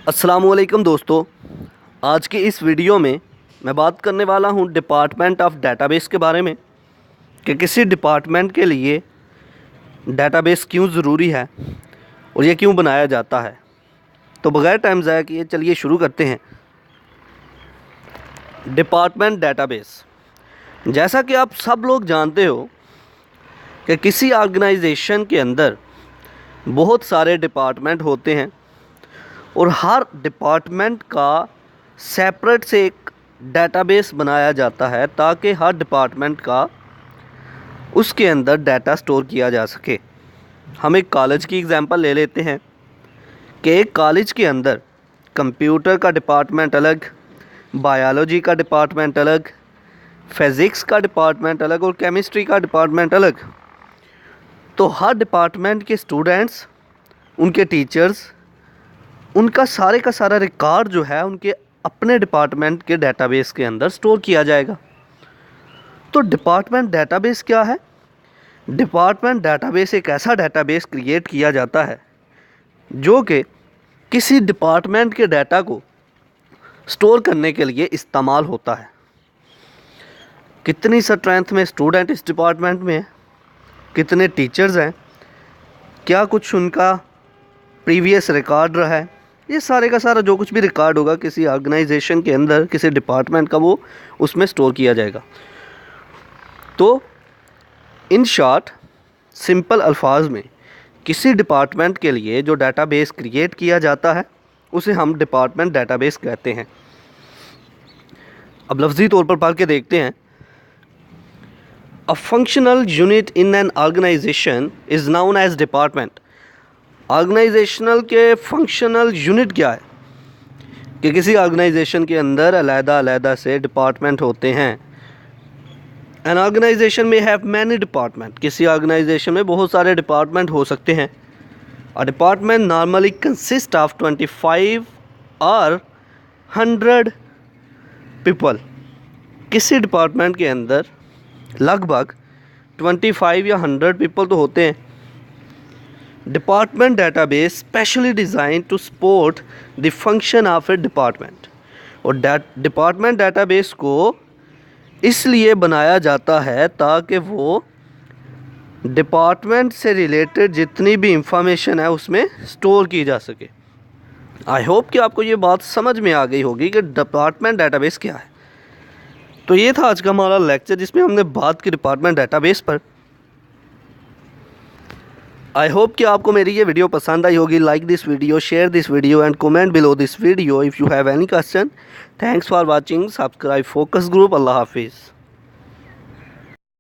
अस्सलामुअलैकुम दोस्तों, आज की इस वीडियो में मैं बात करने वाला हूं डिपार्टमेंट ऑफ डेटाबेस के बारे में कि किसी डिपार्टमेंट के लिए डेटाबेस क्यों ज़रूरी है और ये क्यों बनाया जाता है। तो बग़ैर टाइम ज़ाया किए चलिए शुरू करते हैं। डिपार्टमेंट डेटाबेस, जैसा कि आप सब लोग जानते हो कि किसी ऑर्गेनाइजेशन के अंदर बहुत सारे डिपार्टमेंट होते हैं और हर डिपार्टमेंट का सेपरेट से एक डेटाबेस बनाया जाता है ताकि हर डिपार्टमेंट का उसके अंदर डाटा स्टोर किया जा सके। हम एक कॉलेज की एग्जांपल ले लेते हैं कि एक कॉलेज के अंदर कंप्यूटर का डिपार्टमेंट अलग, बायोलॉजी का डिपार्टमेंट अलग, फिज़िक्स का डिपार्टमेंट अलग और केमिस्ट्री का डिपार्टमेंट अलग। तो हर डिपार्टमेंट के स्टूडेंट्स, उनके टीचर्स, उनका सारे का सारा रिकॉर्ड जो है उनके अपने डिपार्टमेंट के डेटाबेस के अंदर स्टोर किया जाएगा। तो डिपार्टमेंट डेटाबेस क्या है? डिपार्टमेंट डेटाबेस एक ऐसा डेटाबेस क्रिएट किया जाता है जो कि किसी डिपार्टमेंट के डाटा को स्टोर करने के लिए इस्तेमाल होता है। कितनी स्ट्रेंथ में स्टूडेंट इस डिपार्टमेंट में है, कितने टीचर्स हैं, क्या कुछ उनका प्रीवियस रिकॉर्ड रहा है, ये सारे का सारा जो कुछ भी रिकॉर्ड होगा किसी ऑर्गेनाइजेशन के अंदर, किसी डिपार्टमेंट का, वो उसमें स्टोर किया जाएगा। तो इन शॉर्ट, सिंपल अल्फाज में, किसी डिपार्टमेंट के लिए जो डेटाबेस क्रिएट किया जाता है उसे हम डिपार्टमेंट डेटाबेस कहते हैं। अब लफ्ज़ी तौर पर पढ़ के देखते हैं। A functional unit in an organization is known as department. Organizational के फंक्शनल यूनिट क्या है कि किसी ऑर्गेनाइजेशन के अंदर अलग-अलग से डिपार्टमेंट होते हैं। एन ऑर्गेनाइजेशन में हैव मैनी डिपार्टमेंट। किसी ऑर्गेनाइजेशन में बहुत सारे डिपार्टमेंट हो सकते हैं। A department normally consist of 25 और 100 पीपल। किसी डिपार्टमेंट के अंदर लगभग 25 या 100 पीपल तो होते हैं। Department database specially designed to support the function of a department. और डिपार्टमेंट डेटाबेस को इसलिए बनाया जाता है ताकि वो डिपार्टमेंट से रिलेटेड जितनी भी इंफॉर्मेशन है उसमें स्टोर की जा सके। आई होप कि आपको ये बात समझ में आ गई होगी कि डिपार्टमेंट डेटाबेस क्या है। तो ये था आज का हमारा लेक्चर जिसमें हमने बात की डिपार्टमेंट डेटाबेस पर। आई होप कि आपको मेरी ये वीडियो पसंद आई होगी। Like this video, share this video and comment below this video if you have any question. Thanks for watching. Subscribe focus group. अल्लाह हाफिज़।